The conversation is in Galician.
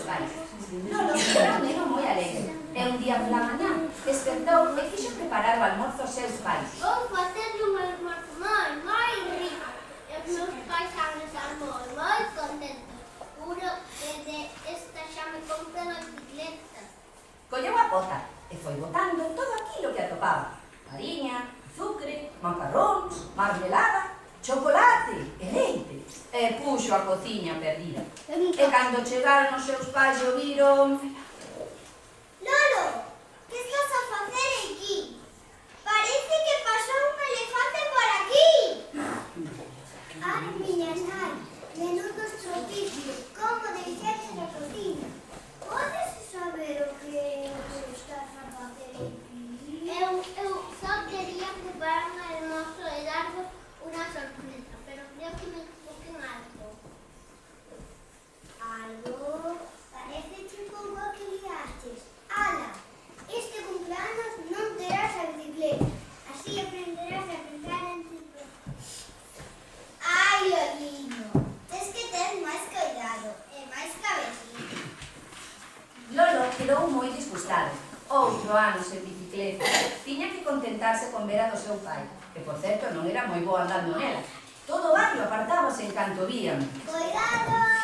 pais. Lolo era un neno moi alegre, e un día pola mañá despertou e quixo preparar o almorzo aos seus pais. Vou facerle un almorzo moi rico. E os meus pais han de estar moi contentos. Juro que de esta xa me compré unha bicicleta. Colleu a pota e foi botando todo aquilo que atopaba. Fariña, azucre, macarróns, marmelada, chocolate e leite. E puxo a cociña perdida. E cando chegaron os seus pais o viron... Lolo, que estás a facer aquí? Parece que pasou un elefante por aquí. Ai, miña nai, menudo estropicio, como deixaste na cociña. Podes saber o que estás a facer aquí? Eu só quería preparar un almozo e darvos unha sorpresa, pero creo que me equivoqué en algo. Algo? Parece como o que liastes. Ala, este cumpleaños non terás a bicicleta, así aprenderás a pensar en ti propio. Ai, Loliño, tens que ter máis cuidado e máis cabecita. Lolo quedou moi disgustado. Outro ano sen bicicleta. Tiña que contentarse con ver a do seu pai, que por certo non era moi bo andando nela. Todo o barrio apartábase en canto vían. Cuidado!